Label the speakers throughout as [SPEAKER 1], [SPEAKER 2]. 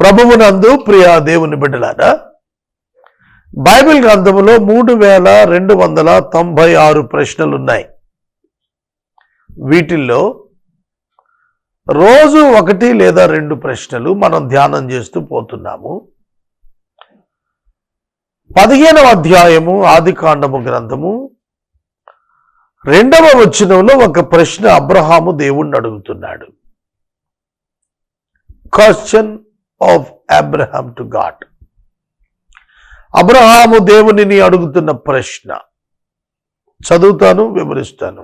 [SPEAKER 1] ప్రభువునందు ప్రియ దేవుని బిడ్డలారా, బైబిల్ గ్రంథములో 3296 ప్రశ్నలున్నాయి. వీటిల్లో రోజు 1 లేదా 2 ప్రశ్నలు మనం ధ్యానం చేస్తూ పోతున్నాము. 15వ అధ్యాయము ఆదికాండము గ్రంథము 2వ వచనంలో ఒక ప్రశ్న అబ్రహాము దేవుణ్ణి అడుగుతున్నాడు. Question of Abraham to God. Abraham దేవునిని అడుగుతున్న ప్రశ్న చదువుతాను, వివరిస్తాను.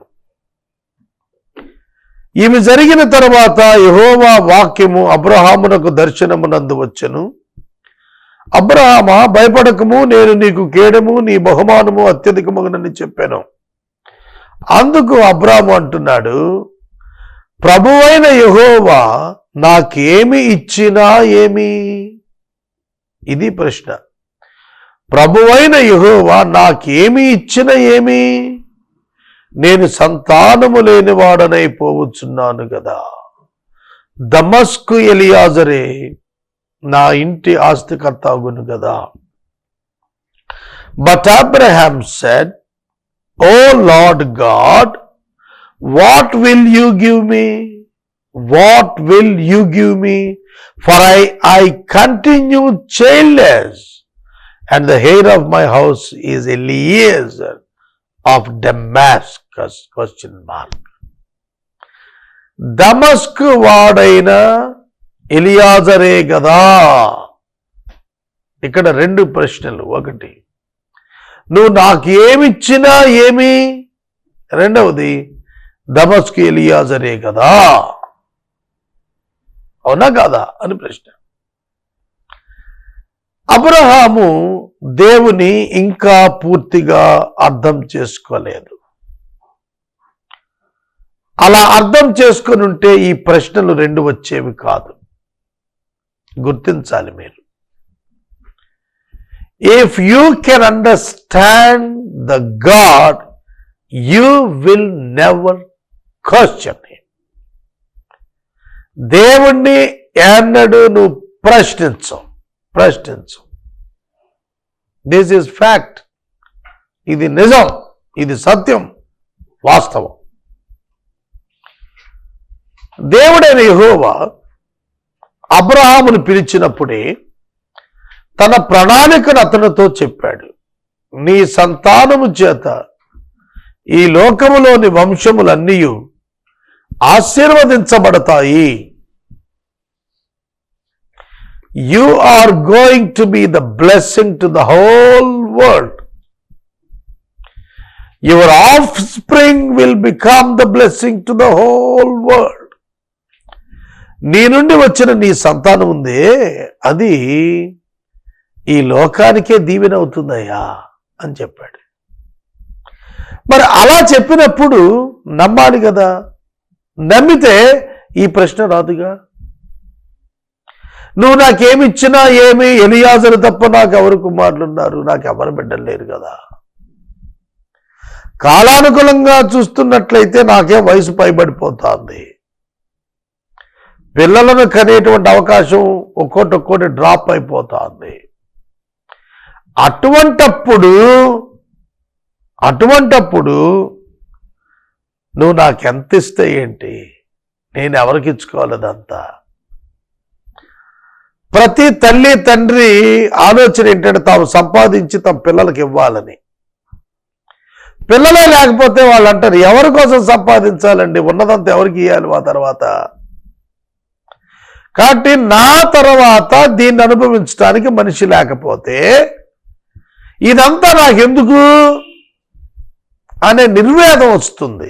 [SPEAKER 1] ఇవి జరిగిన తర్వాత యెహోవా వాక్యము అబ్రహామునకు దర్శనమునందు వచ్చెను. అబ్రహామా, భయపడకము, నేను నీకు కేడము, నీ బహుమానము అత్యధికమునని చెప్పాను. అందుకు అబ్రహాము అంటున్నాడు, ప్రభువైన యెహోవా నాకేమి ఇచ్చినా ఏమి? ఇది ప్రశ్న. ప్రభువైన యెహోవా నాకేమి ఇచ్చిన ఏమి? నేను సంతానము లేనివాడనైపోవచ్చున్నాను కదా. దమస్కు ఎలియాజరే నా ఇంటి ఆస్తికర్త అగును కదా. But Abraham said, O Lord God, what will you give me? What will you give me? For I continue childless, and the heir of my house is Eliezer of Damascus? Question mark. దమస్కు వాడైన ఎలియాజరే గదా. ఇక్కడ 2 ప్రశ్నలు. 1, నువ్వు నాకు ఏమిచ్చినా ఏమి? 2వది, దమస్కు ఎలియాజరే కదా, అవునా కాదా అని ప్రశ్న. అబ్రహాము దేవుని ఇంకా పూర్తిగా అర్థం చేసుకోలేదు. అలా అర్థం చేసుకొని ఉంటే ఈ ప్రశ్నలు 2 వచ్చేవి కాదు. గుర్తించాలి మీరు. If you can understand the God, you will never question him. దేవుణ్ణి ఎన్నడూ నువ్వు ప్రశ్నించు. This is fact. ఇది నిజం, ఇది సత్యం, వాస్తవం. దేవుడైన యెహోవా అబ్రహామును పిలిచినప్పుడే తన ప్రణాళికను అతనితో చెప్పాడు. నీ సంతానము చేత ఈ లోకములోని వంశములన్నీ ఆశీర్వదించబడతాయి. You are going to be the blessing to the whole world. Your offspring will become the blessing to the whole world. నీ నుండి వచ్చిన నీ సంతానం ఉందే, అది ఈ లోకానికే దీవెనవుతుందయ్యా అని చెప్పాడు. మరి అలా చెప్పినప్పుడు నమ్మాలి కదా. నమ్మితే ఈ ప్రశ్న రాదుగా. నువ్వు నాకేమిచ్చినా ఏమి? ఎలియాజరు తప్ప నాకు ఎవరు కుమారులు ఉన్నారు? నాకు ఎవరు బిడ్డలు లేరు కదా. కాలానుగుణంగా చూస్తున్నట్లయితే నాకే వయసు పైబడిపోతుంది. పిల్లలను కనేటువంటి అవకాశం ఒక్కోటి డ్రాప్ అయిపోతుంది. అటువంటప్పుడు నువ్వు నాకెంత ఇస్తే ఏంటి? నేను ఎవరికి ఇచ్చుకోవాలదంతా? ప్రతి తల్లి తండ్రి ఆలోచన ఏంటంటే తాము సంపాదించి తమ పిల్లలకి ఇవ్వాలని. పిల్లలే లేకపోతే వాళ్ళు అంటారు, ఎవరి కోసం సంపాదించాలండి? ఉన్నదంతా ఎవరికి ఇవ్వాలి మా తర్వాత? కాబట్టి నా తర్వాత దీన్ని అనుభవించడానికి మనిషి లేకపోతే ఇదంతా నాకెందుకు అనే నిర్వేదం వస్తుంది.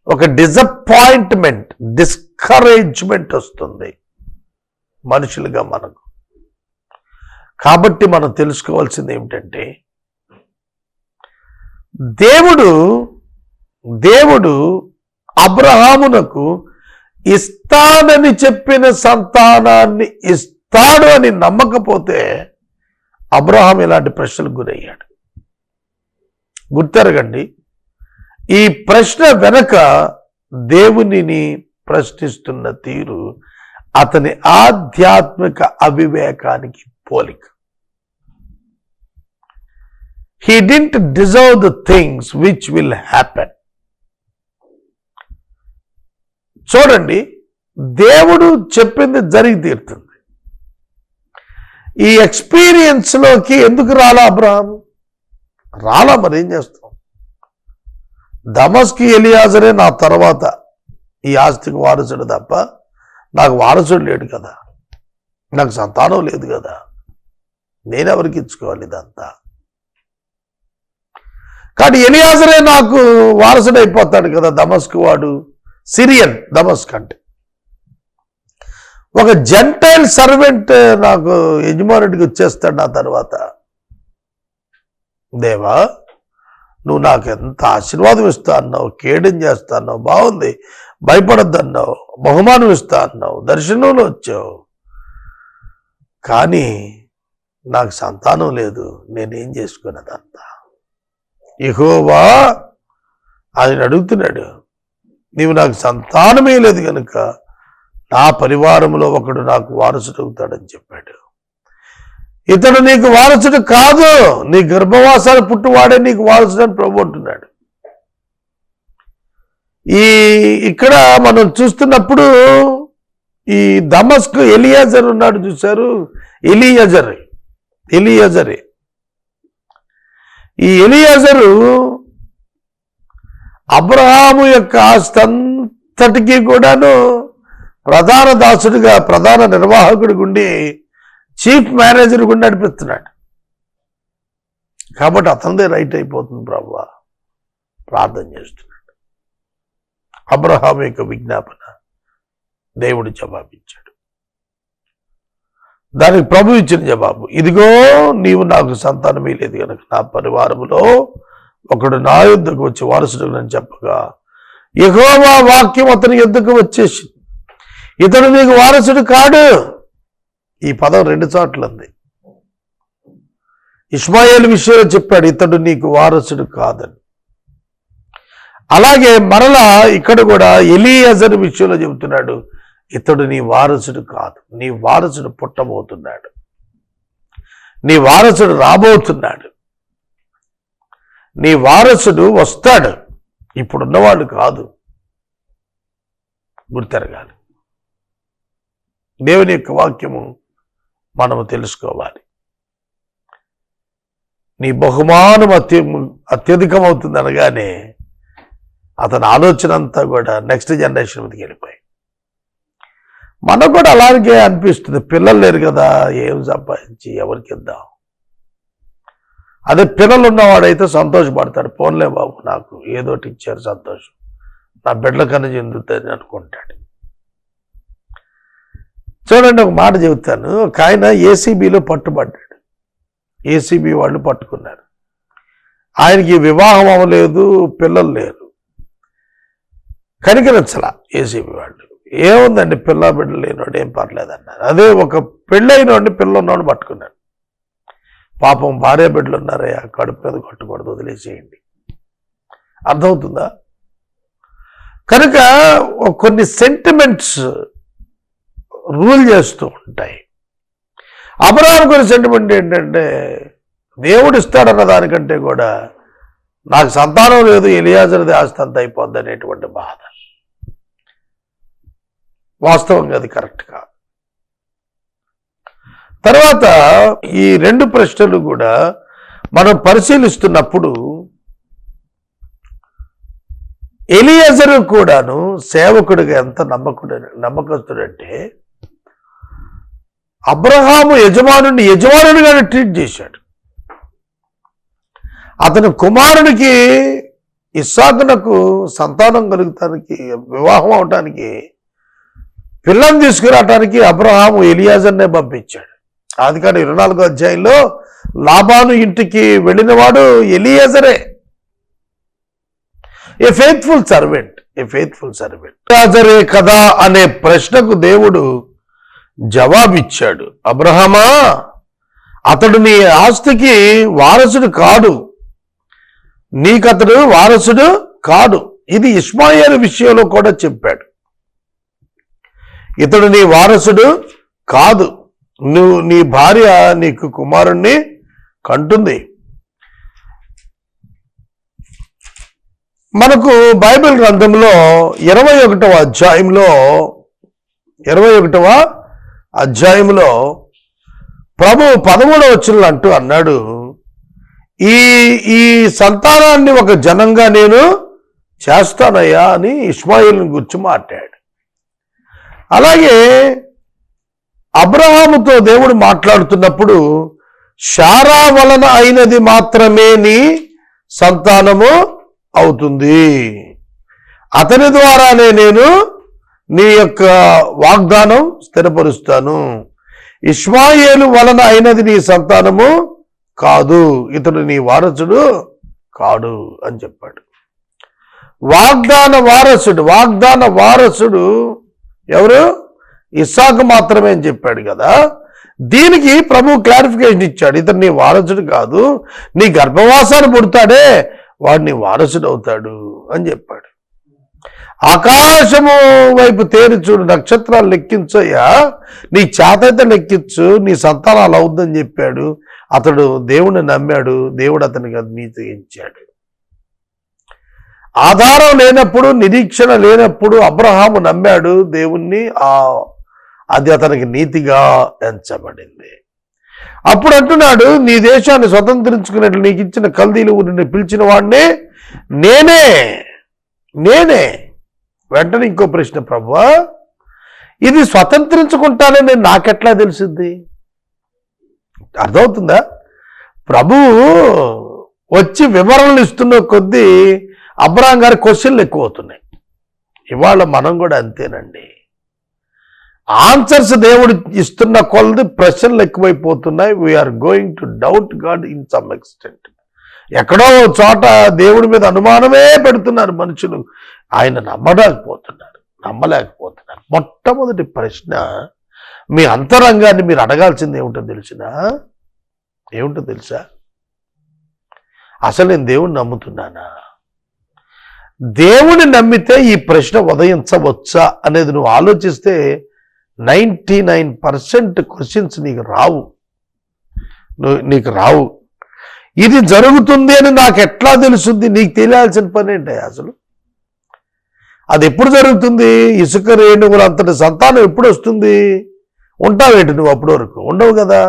[SPEAKER 1] ఒక డిసప్పాయింట్మెంట్, డిస్కరేజ్మెంట్ వస్తుంది మనుషులుగా మనకు. కాబట్టి మనం తెలుసుకోవాల్సింది ఏమిటంటే, దేవుడు అబ్రహామునకు ఇస్తానని చెప్పిన సంతానాన్ని ఇస్తాడు అని నమ్మకపోతే అబ్రహాం ఇలాంటి ప్రశ్నలకు గురయ్యాడు. గుర్తెరగండి, ఈ ప్రశ్న వెనక దేవునిని ప్రశ్నిస్తున్న తీరు అతని ఆధ్యాత్మిక అవివేకానికి పోలిక. He didn't deserve the things which will happen. చూడండి, దేవుడు చెప్పింది జరిగి తీరుతుంది. ఈ ఎక్స్పీరియన్స్లోకి ఎందుకు రాలా అబ్రహాం? రాలా, మరి ఏం చేస్తాం? దమస్కి ఎలియాజరే నా తర్వాత ఈ ఆస్తికి వారసుడు తప్ప నాకు వారసుడు లేడు కదా, నాకు సంతానం లేదు కదా, నేనెవరికి ఇచ్చుకోవాలి ఇదంతా? కానీ ఎలియాజరే నాకు వారసుడు అయిపోతాడు కదా, దమస్కు వాడు, సిరియన్ దమస్క్ అంటే. ఒక జెంటైల్ సర్వెంట్ నాకు యజమానుడికి వచ్చేస్తాడు నా తర్వాత. దేవా, నువ్వు నాకు ఎంత ఆశీర్వాదం ఇస్తా అన్నావు, కేడం చేస్తా అన్నావు, బాగుంది, భయపడద్దు అన్నావు, బహుమానం ఇస్తా అన్నావు, దర్శనంలో వచ్చావు, కానీ నాకు సంతానం లేదు, నేనేం చేసుకున్నదంతా? యెహోవా ఆయన అడుగుతున్నాడు, నీవు నాకు సంతానమే లేదు కనుక నా పరివారంలో ఒకడు నాకు వారసుడు అవుతాడని చెప్పాడు. ఇతడు నీకు వారసుడు కాదు, నీ గర్భవాసాలు పుట్టువాడే నీకు వారసుడు అని ప్రభు అంటున్నాడు. ఇక్కడ మనం చూస్తున్నప్పుడు ఈ దమస్కు ఎలియాజర్ ఉన్నాడు, చూశారు? ఎలియాజరే. ఈ ఎలియాజరు అబ్రహాము యొక్క ఆస్తంతటికి కూడాను ప్రధాన దాసుడిగా, ప్రధాన నిర్వాహకుడి గుండి, చీఫ్ మేనేజర్ గుండి నడిపిస్తున్నాడు. కాబట్టి అతనిదే రైట్ అయిపోతుంది. ప్రభువా ప్రార్థన చేస్తున్నాడు. అబ్రహాము యొక్క విజ్ఞాపన దేవుడు జవాబిచ్చాడు. దానికి ప్రభు ఇచ్చిన జవాబు, ఇదిగో నీవు నాకు సంతానమే లేదు కనుక నా పరివారములో ఒకడు నా యుద్ధకు వచ్చి వారసుడు అని చెప్పగా, యెహోవా వాక్యం అతని యుద్ధకు వచ్చేసి, ఇతడు నీకు వారసుడు కాడు. ఈ పదం 2 చోట్ల ఉంది. ఇష్మాయేలు విషయంలో చెప్పాడు, ఇతడు నీకు వారసుడు కాదని. అలాగే మరలా ఇక్కడ కూడా ఎలియాజరు విషయంలో చెబుతున్నాడు, ఇతడు నీ వారసుడు కాదు, నీ వారసుడు పుట్టబోతున్నాడు, నీ వారసుడు రాబోతున్నాడు, నీ వారసుడు వస్తాడు, ఇప్పుడున్నవాడు కాదు. గుర్తెరగాలి. దేవుని యొక్క వాక్యము మనము తెలుసుకోవాలి. నీ బహుమానం అత్యధికమవుతుంది అనగానే అతని ఆలోచన అంతా కూడా నెక్స్ట్ జనరేషన్ మీదకి వెళ్ళిపోయి. మనకు కూడా అలాగే అనిపిస్తుంది, పిల్లలు లేరు కదా, ఏం సంపాదించి ఎవరికి ఇద్దాం? అదే పిల్లలు ఉన్నవాడైతే సంతోషపడతాడు, పోన్లే బాబు నాకు ఏదోటి ఇచ్చారు సంతోషం, నా బిడ్డల కన్నా చెందుతుంది అనుకుంటాడు. చూడండి, ఒక మాట చెబుతాను. ఒక ఆయన ఏసీబీలో పట్టుబడ్డాడు. ఏసీబీ వాళ్ళు పట్టుకున్నారు. ఆయనకి వివాహం అవ్వలేదు, పిల్లలు లేరు. కనికరించలా ఏసీబీ వాళ్ళు. ఏముందండి, పిల్ల బిడ్డలు లేనివాడు ఏం పర్లేదన్నారు. అదే ఒక పెళ్ళైనవాడిని, పిల్లలు ఉన్నవాడిని పట్టుకున్నాడు. పాపం భార్య బిడ్డలు ఉన్నారయ్యా, కడుపు మీద కొట్టకూడదు, వదిలేసేయండి. అర్థమవుతుందా? కనుక కొన్ని సెంటిమెంట్స్ రూల్ చేస్తూ ఉంటాయి. అబ్రహాము కొన్ని సెంటిమెంట్ ఏంటంటే, దేవుడు ఇస్తాడన్న దానికంటే కూడా నాకు సంతానం లేదు, ఎలియాజరుది ఆస్తి అంత అయిపోద్ది అనేటువంటి బాధ. వాస్తవంగా అది కరెక్ట్ కాదు. తర్వాత ఈ 2 ప్రశ్నలు కూడా మనం పరిశీలిస్తున్నప్పుడు ఎలియాజరు కూడాను సేవకుడిగా ఎంత నమ్మకస్తుడంటే, అబ్రహాము యజమానుడిగానే ట్రీట్ చేశాడు. అతని కుమారునికి ఇస్సాకునకు సంతానం కలుగుతానికి, వివాహం అవటానికి, పిల్లని తీసుకురావటానికి అబ్రహాము ఎలియాజర్నే పంపించాడు. ఆదికాండం 24వ అధ్యాయంలో లాబాను ఇంటికి వెళ్ళినవాడు ఎలియాజరే. ఏ ఫెయిత్ఫుల్ సర్వెంట్. ఎలియాజరే కదా అనే ప్రశ్నకు దేవుడు జవాబిచ్చాడు. అబ్రహామా, అతడు నీ ఆస్తికి వారసుడు కాడు, నీకతడు వారసుడు కాడు. ఇది ఇష్మాయేలు విషయంలో కూడా చెప్పాడు. ఇతడు నీ వారసుడు కాదు, నీ భార్య నీకు కుమారుణ్ణి కంటుంది. మనకు బైబిల్ గ్రంథంలో 21వ అధ్యాయంలో ప్రభు 13వ వచనంలో అంటూ అన్నాడు, ఈ సంతానాన్ని ఒక జనంగా నేను చేస్తానయ్యా అని ఇష్మాయేలుని గురించి మాట్లాడాడు. అలాగే అబ్రహాముతో దేవుడు మాట్లాడుతున్నప్పుడు శారా వలన అయినది మాత్రమే నీ సంతానము అవుతుంది, అతని ద్వారానే నేను నీ యొక్క వాగ్దానం స్థిరపరుస్తాను. ఇష్మాయేలు వలన అయినది నీ సంతానము కాదు, ఇతడు నీ వారసుడు కాడు అని చెప్పాడు. వాగ్దాన వారసుడు ఎవరు? ఇస్సాకు మాత్రమే అని చెప్పాడు కదా. దీనికి ప్రభు క్లారిఫికేషన్ ఇచ్చాడు, ఇతను నీ వారసుడు కాదు, నీ గర్భవాసాన్ని పుడతాడే వాడు నీ వారసుడు అవుతాడు అని చెప్పాడు. ఆకాశము వైపు తేరి చూడు, నక్షత్రాలు లెక్కించయ్యా, నీ చేతైతే లెక్కించు, నీ సంతానాలు అవుద్దని చెప్పాడు. అతడు దేవుణ్ణి నమ్మాడు, దేవుడు అతనికి నీతి ఇచ్చాడు. ఆధారం లేనప్పుడు, నిరీక్షణ లేనప్పుడు అబ్రహాము నమ్మాడు దేవుణ్ణి, అది అతనికి నీతిగా ఎంచబడింది. అప్పుడు అంటున్నాడు, నీ దేశాన్ని స్వతంత్రించుకున్నట్లు నీకు ఇచ్చిన కల్దీలు ఊరిని పిలిచిన వాడిని నేనే. వెంటనే ఇంకో ప్రశ్న, ప్రభువా ఇది స్వతంత్రించుకుంటానని నాకెట్లా తెలిసింది? అర్థమవుతుందా? ప్రభువు వచ్చి వివరణలు ఇస్తున్న కొద్దీ అబ్రహాం గారి క్వశ్చన్లు ఎక్కువ అవుతున్నాయి. ఇవాళ మనం కూడా అంతేనండి, ఆన్సర్స్ దేవుడు ఇస్తున్న కొలది ప్రశ్నలు ఎక్కువైపోతున్నాయి. We're going to doubt God in some extent. ఎక్కడో చోట దేవుడి మీద అనుమానమే పెడుతున్నారు మనుషులు, ఆయన నమ్మలేకపోతున్నారు. మొట్టమొదటి ప్రశ్న, మీ అంతరంగాన్ని మీరు అడగాల్సింది ఏమిటో తెలుసా? అసలు నేను దేవుణ్ణి నమ్ముతున్నానా? దేవుని నమ్మితే ఈ ప్రశ్న ఉదయించవచ్చా అనేది నువ్వు ఆలోచిస్తే 99% క్వశ్చన్స్ నీకు రావు. ఇది జరుగుతుంది అని నాకు ఎట్లా తెలుస్తుంది? నీకు తెలియాల్సిన పని ఏంటి అసలు? అది ఎప్పుడు జరుగుతుంది? ఇసుక రేణువులు అంతటి సంతానం ఎప్పుడు వస్తుంది? ఉంటావేంటి నువ్వు? అప్పటి వరకు ఉండవు కదా.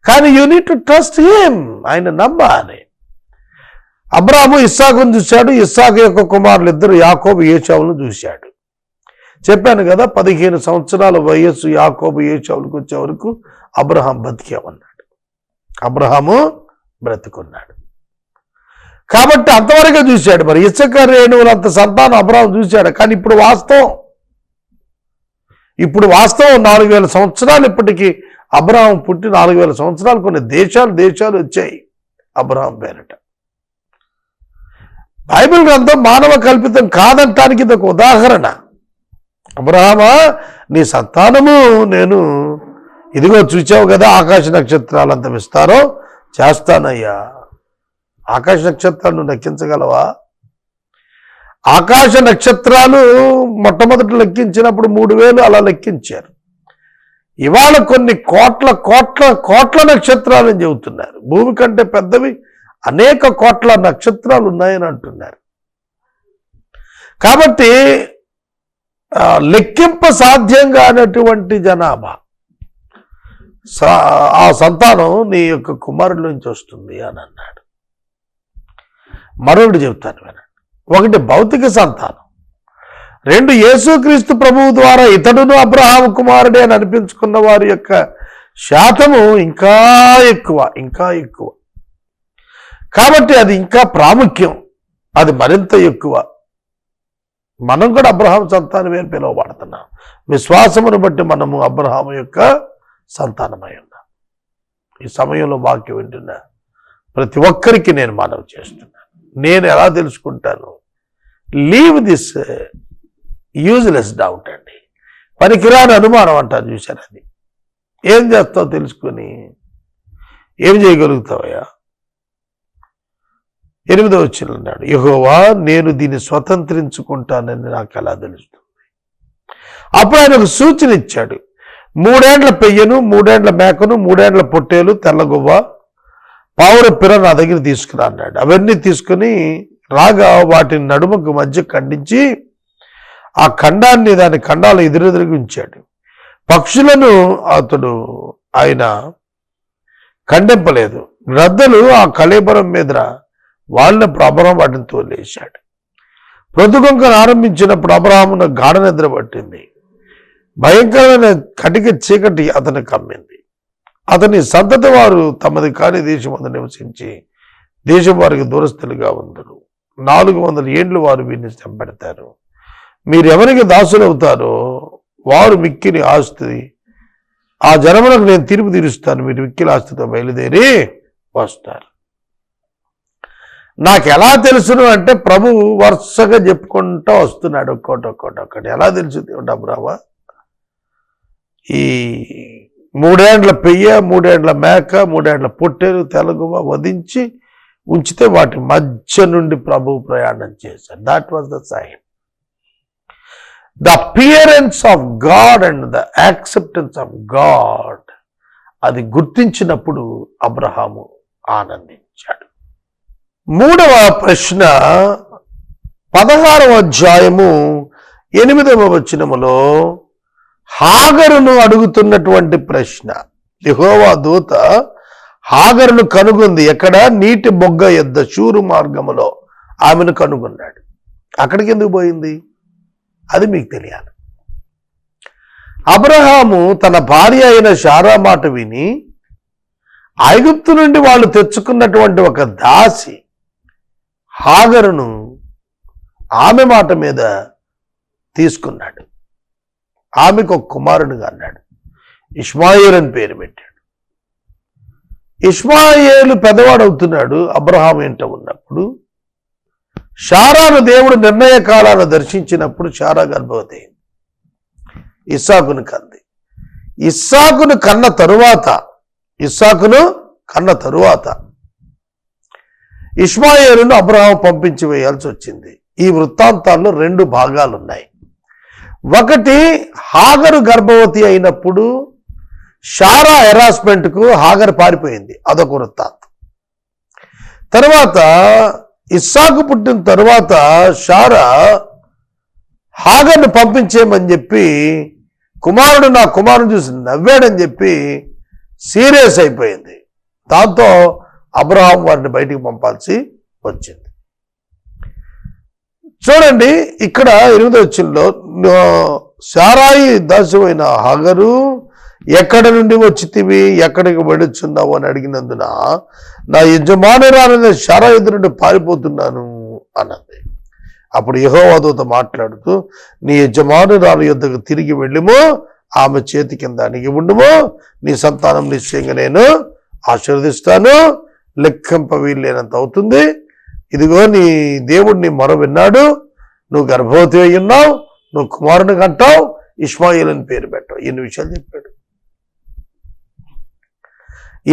[SPEAKER 1] కానీ you need to trust him, ఆయన నమ్మాలి. అబ్రాహాము ఇస్సాకును చూశాడు, ఇస్సాకు యొక్క కుమారులు ఇద్దరు యాకోబు ఏశావులను చూశాడు. చెప్పాను కదా, 15 సంవత్సరాల వయస్సు యాకోబు ఏశావులకు వచ్చే వరకు అబ్రహాం బ్రతికున్నాడు. కాబట్టి అంతవరకే చూశాడు. మరి ఇసుక రేణువులంత సంతానం అబ్రహాం చూశాడు. కానీ ఇప్పుడు వాస్తవం 4000 సంవత్సరాలు ఇప్పటికీ అబ్రహాం పుట్టి 4000 సంవత్సరాలు కొన్ని దేశాలు వచ్చాయి అబ్రహాం పేరట. బైబిల్ గ్రంథం మానవ కల్పితం కాదంటానికి ఇది ఒక ఉదాహరణ. అబ్రహామా, నీ సంతానము నేను ఇదిగో చూచావు కదా, ఆకాశ నక్షత్రాలంత విస్తారం చేస్తానయ్యా. ఆకాశ నక్షత్రాలు నువ్వు లెక్కించగలవా? ఆకాశ నక్షత్రాలు మొట్టమొదటి లెక్కించినప్పుడు 3000 అలా లెక్కించారు. ఇవాళ కొన్ని కోట్ల నక్షత్రాలని చెబుతున్నారు. భూమి కంటే పెద్దవి అనేక కోట్ల నక్షత్రాలు ఉన్నాయని అంటున్నారు. కాబట్టి లెక్కింప సాధ్యం కానటువంటి జనాభా, ఆ సంతానం నీ యొక్క కుమారుడి నుంచి వస్తుంది అని అన్నాడు. మరొకటి చెప్తాను వినండి. 1 భౌతిక సంతానం, 2 యేసుక్రీస్తు ప్రభువు ద్వారా ఇతడును అబ్రహాము కుమారుడే అని అనిపించుకున్న వారి యొక్క శాతము ఇంకా ఎక్కువ. కాబట్టి అది ఇంకా ప్రాముఖ్యం, అది మరింత ఎక్కువ. మనం కూడా అబ్రహాం సంతానమే అని పిలువబడుతున్నాం. విశ్వాసమును బట్టి మనము అబ్రహాము యొక్క సంతానమై ఉన్నాం. ఈ సమయంలో వాక్యం వింటున్నా ప్రతి ఒక్కరికి నేను మనవి చేస్తున్నాను. నేను ఎలా తెలుసుకుంటాను? లీవ్ దిస్ యూజ్లెస్ డౌట్ అండి, పనికిరాని అనుమానం అంటారు చూశారు. అది ఏం చేస్తావు తెలుసుకొని ఏం చేయగలుగుతావయ్యా? 8వ వచనం అన్నాడు, యెహోవా నేను దీన్ని స్వతంత్రించుకుంటానని నాకు ఎలా తెలుస్తుంది? అప్పుడు ఆయన ఒక సూచన ఇచ్చాడు. 3 ఏండ్ల పెయ్యను, 3 ఏండ్ల మేకను, 3 ఏండ్ల పొట్టేలు, తెల్లగువ్వ, పావుర పిర నా దగ్గర తీసుకురా అన్నాడు. అవన్నీ తీసుకుని రాగా వాటిని నడుముకు మధ్య ఖండించి ఆ ఖండాన్ని దాని ఖండాలు ఎదురెదురుగా ఉంచాడు. పక్షులను ఆయన ఖండింపలేదు. గ్రద్దలు ఆ కళేబరం మీద వాళ్ళ అబ్రహాం వాటిని తోలేశాడు. ప్రొద్దుకొంకను ఆరంభించినప్పుడు అబ్రహామును గాఢ నిద్ర పట్టింది. భయంకరమైన కటిక చీకటి అతను కమ్మింది. అతని సంతతి వారు తమది కాని దేశమందు నివసించి దేశం వారికి దూరస్తులుగా ఉందరు. 400 ఏండ్లు వారు వీరిని చంపెడతారు. మీరెవరికి దాసులవుతారో వారు మిక్కిలి ఆస్తి, ఆ జనములకు నేను తీర్పు తీరుస్తాను, మీరు మిక్కిలి ఆస్తితో బయలుదేరి వస్తారు. నాకు ఎలా తెలుసును అంటే ప్రభు వరుసగా చెప్పుకుంటూ వస్తున్నాడు ఒక్కోటి. ఎలా తెలుసు దేవుడు అబ్రాహ్మ? ఈ 3 ఏండ్ల పెయ్య, 3 ఏండ్ల మేక, 3 ఏండ్ల పొట్టేలు, తెల్లగువ్వ వధించి ఉంచితే వాటి మధ్య నుండి ప్రభు ప్రయాణం చేశాడు. That was the sign. The appearance of God and the acceptance of God, అది గుర్తించినప్పుడు అబ్రహాము ఆనందించాడు. 3వ ప్రశ్న 16వ అధ్యాయము 8వ వచనములో హాగరును అడుగుతున్నటువంటి ప్రశ్న. యెహోవా దూత హాగరును కనుగొంది. ఎక్కడ? నీటి బొగ్గ యొద్ద షూరు మార్గములో ఆమెను కనుగొన్నాడు. అక్కడికి ఎందుకు పోయింది? అది మీకు తెలియాలి. అబ్రహాము తన భార్య అయిన శారా మాట విని ఐగుప్తు నుండి వాళ్ళు తెచ్చుకున్నటువంటి ఒక దాసి హాగరును ఆమె మాట మీద తీసుకున్నాడు. ఆమెకు ఒక కుమారుడుగా అన్నాడు. ఇష్మాయేల్ అని పేరు పెట్టాడు. ఇష్మాయేలు పెద్దవాడవుతున్నాడు. అబ్రహాం ఏంట ఉన్నప్పుడు శారాను దేవుడు నిర్ణయ కాలాన్ని దర్శించినప్పుడు శారా గర్భవతి అయింది. ఇస్సాకును కంది. ఇస్సాకును కన్న తరువాత ఇష్మాయేలును అబ్రహాం పంపించి వేయాల్సి వచ్చింది. ఈ వృత్తాంతాల్లో 2 భాగాలు ఉన్నాయి. ఒకటి, హాగరు గర్భవతి అయినప్పుడు శారా హెరాస్మెంట్కు హాగరు పారిపోయింది. అదొక వృత్తాంతం. తర్వాత ఇస్సాకు పుట్టిన తరువాత శారా హాగర్ను పంపించేయమని చెప్పి నా కుమారుడు చూసి నవ్వాడని చెప్పి సీరియస్ అయిపోయింది. దాంతో అబ్రహాం వారిని బయటికి పంపాల్సి వచ్చింది. చూడండి, ఇక్కడ 8వ వచనంలో శారాయి దాసువైన హాగరు ఎక్కడి నుండి వచ్చితివి, ఎక్కడికి వెడుచున్నావు అని అడిగినందున నా యజమానురాలైన శారా ఎదురు నుండి పారిపోతున్నాను అన్నది. అప్పుడు యెహోవా దూత మాట్లాడుతూ, నీ యజమానురాలు యొద్దకు తిరిగి వెళ్ళుము, ఆమె చేతి కింద అణిగి ఉండుము, నీ సంతానం నిశ్చయంగా నేను ఆశీర్వదిస్తాను, లెక్కింప వీల్లేనంత అవుతుంది. ఇదిగో నీ దేవుడు నీ మొర విన్నాడు, నువ్వు గర్భవతి అయి ఉన్నావు, నువ్వు కుమారుని కంటావు, ఇష్మాయేల్ అని పేరు పెట్టావు. ఎన్ని విషయాలు చెప్పాడు.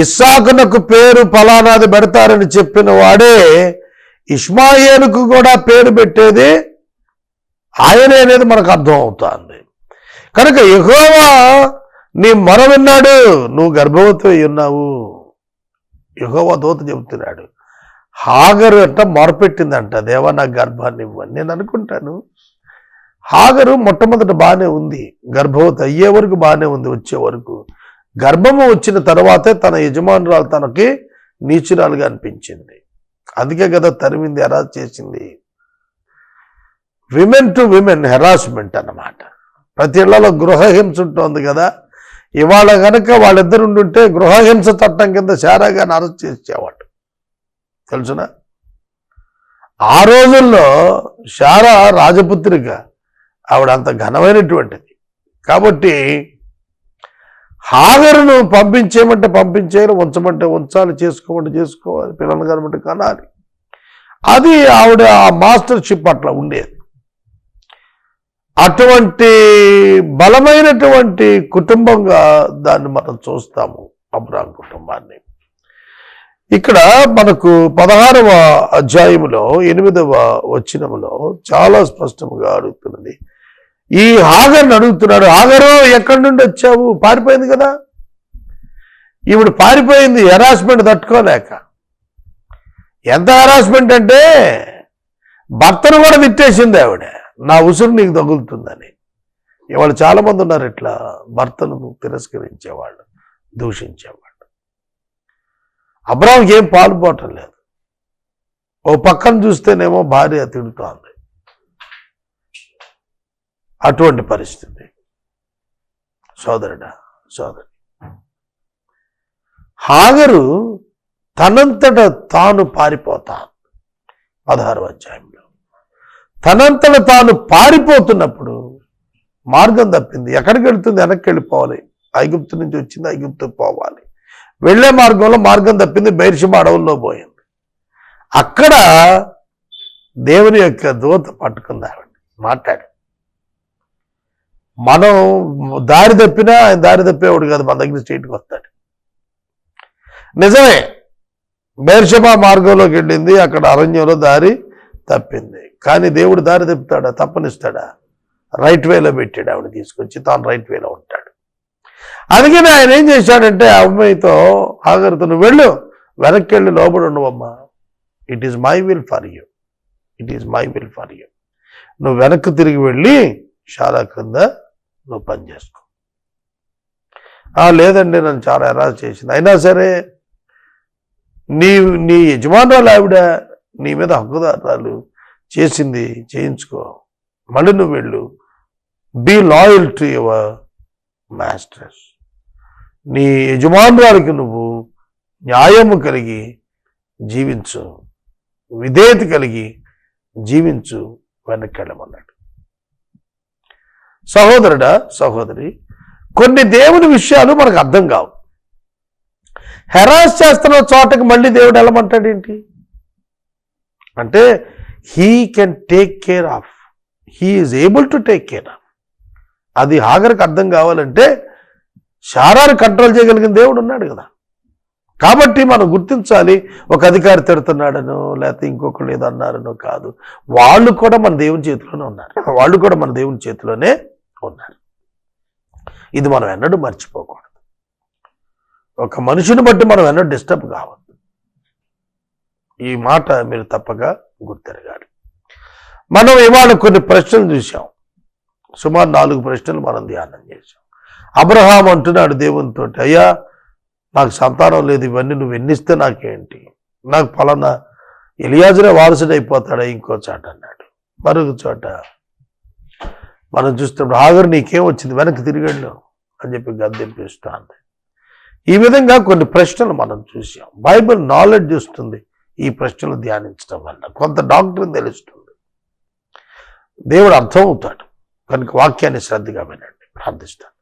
[SPEAKER 1] ఇస్సాకునకు పేరు ఫలానాది పెడతారని చెప్పిన వాడే ఇష్మాయేలుకు కూడా పేరు పెట్టేది ఆయనే అనేది మనకు అర్థం అవుతుంది. కనుక యెహోవా నీ మొర విన్నాడు, నువ్వు గర్భవతి అయి ఉన్నావు. యెహోవా దూత చెబుతున్నాడు. హాగరు అంట మొరపెట్టిందంట, దేవా నా గర్భాన్ని ఇవ్వని. నేను అనుకుంటాను హాగరు మొట్టమొదట బాగానే ఉంది, గర్భవతి అయ్యే వరకు బాగానే ఉంది, వచ్చే వరకు. గర్భము వచ్చిన తర్వాతే తన యజమానురాలు తనకి నీచురాలుగా అనిపించింది. అందుకే కదా తరిమింది, హెరాస్ చేసింది. విమెన్ టు విమెన్ హెరాస్మెంట్ అన్నమాట. ప్రతి ఇళ్లలో గృహహింస ఉంటుంది కదా. ఇవాళ కనుక వాళ్ళిద్దరు ఉండుంటే గృహహింస చట్టం కింద శారాగాని అరెస్ట్ చేసేవాడు, తెలుసునా? ఆ రోజుల్లో శారా రాజపుత్రిక, ఆవిడ అంత ఘనమైనటువంటిది. కాబట్టి హాగరును పంపించేయమంటే పంపించేయాలి, ఉంచమంటే ఉంచాలి, చేసుకోమంటే చేసుకోవాలి, పిల్లలు కనమంటే కనాలి. అది ఆవిడ ఆ మాస్టర్షిప్ అట్లా ఉండేది. అటువంటి బలమైనటువంటి కుటుంబంగా దాన్ని మనం చూస్తాము, అబ్రాహాం కుటుంబాన్ని. ఇక్కడ మనకు 16వ అధ్యాయములో 8వ వచనములో చాలా స్పష్టంగా అడుగుతున్నది. ఈ హాగర్ని అడుగుతున్నాడు, హాగరు ఎక్కడి నుండి వచ్చావు? పారిపోయింది కదా. ఇప్పుడు పారిపోయింది హెరాస్మెంట్ తట్టుకోలేక. ఎంత హెరాస్మెంట్ అంటే భర్తను కూడా తిట్టేసింది ఆవిడ, నా ఉసురు నీకు తగులుతుందని. ఇవాళ చాలా మంది ఉన్నారు ఇట్లా భర్తను తిరస్కరించేవాళ్ళు, దూషించేవాళ్ళు. అబ్రాహాంకి ఏం పాల్పోవటం లేదు. ఓ పక్కన చూస్తేనేమో భార్య తిడుతోంది. అటువంటి పరిస్థితి సోదరుడా, సోదరి. హాగరు తనంతట తాను పారిపోతాను. 16వ అధ్యాయంలో తనంతట తాను పారిపోతున్నప్పుడు మార్గం తప్పింది. ఎక్కడికి వెళ్తుంది? వెనక్కి వెళ్ళిపోవాలి. ఐగుప్తు నుంచి వచ్చింది, ఐగుప్తు పోవాలి. వెళ్లే మార్గంలో మార్గం తప్పింది, బెయేర్షెబా అడవుల్లో పోయింది. అక్కడ దేవుని యొక్క దూత పట్టుకుంది ఆవిడ, మాట్లాడు. మనం దారి తప్పినా ఆయన దారి తప్పేవాడు కాదు, మన దగ్గర స్ట్రీట్కి వస్తాడు. నిజమే, బెయేర్షెబా మార్గంలోకి వెళ్ళింది, అక్కడ అరణ్యంలో దారి తప్పింది. కానీ దేవుడు దారి తప్పుతాడా? తప్పనిస్తాడా? రైట్ వేలో పెట్టాడు ఆవిడ తీసుకొచ్చి, తాను రైట్ వేలో ఉంటాడు. అందుకని ఆయన ఏం చేశాడంటే ఆ అమ్మాయితో, హాగరుతో, నువ్వు వెళ్ళు, వెనక్కి వెళ్ళి లోబడి ఉండవమ్మా, it is my will for you, it is my will for you. నువ్వు వెనక్కి తిరిగి వెళ్ళి శాలా క్రింద నువ్వు పని చేసుకో. లేదండి నన్ను చాలా హెరాస్ చేసింది, అయినా సరే నీ యజమానురాలు ఆవిడ నీ మీద హక్కుదారాలు చేసింది, చేయించుకో, మళ్ళీ నువ్వు వెళ్ళు. Be loyal to your masters. నీ యజమానురాలకి నువ్వు న్యాయము కలిగి జీవించు, విధేయత కలిగి జీవించు, వెనక్కి వెళ్ళమన్నాడు. సహోదరుడా, సహోదరి, కొన్ని దేవుని విషయాలు మనకు అర్థం కావు. హెరాస్ చేస్తున్న చోటకి మళ్ళీ దేవుడు వెళ్ళమంటాడేంటి అంటే, he can take care of, he is able to take care of. అది హాగర్కి అర్థం కావాలంటే శారాని కంట్రోల్ చేయగలిగిన దేవుడు ఉన్నాడు కదా. కాబట్టి మనం గుర్తించాలి, ఒక అధికారి తిడుతున్నాడనో లేకపోతే ఇంకొకళ్ళు ఏదో అన్నారనో కాదు, వాళ్ళు కూడా మన దేవుని చేతిలోనే ఉన్నారు, వాళ్ళు కూడా మన దేవుని చేతిలోనే ఉన్నారు. ఇది మనం ఎన్నడూ మర్చిపోకూడదు. ఒక మనిషిని బట్టి మనం ఎన్నడూ డిస్టర్బ్ కావద్దు. ఈ మాట మీరు తప్పక గుర్తెరగాలి. మనం ఇవాళ కొన్ని ప్రశ్నలు చూసాం, సుమారు 4 ప్రశ్నలు మనం ధ్యానం చేసాం. అబ్రహాం అంటున్నాడు దేవునితో, అయ్యా నాకు సంతానం లేదు, ఇవన్నీ నువ్వు ఎన్నిస్తే నాకేంటి, నాకు పలానా ఎలియాజరే వారసుడైపోతాడా ఇంకో చోట అన్నాడు. మరొక చోట మనం చూస్తున్నప్పుడు హాగరు నీకేం వచ్చింది, వెనక్కి తిరిగాడు అని చెప్పి గద్దెంపిస్తుంది. ఈ విధంగా కొన్ని ప్రశ్నలు మనం చూసాం. బైబిల్ నాలెడ్జ్ ఇస్తుంది ఈ ప్రశ్నలు ధ్యానించడం వల్ల, కొంత డాక్టరీని తెలుస్తుంది, దేవుడు అర్థమవుతాడు. కనుక వాక్యాన్ని శ్రద్ధగా వినండి. ప్రార్థిస్తాను.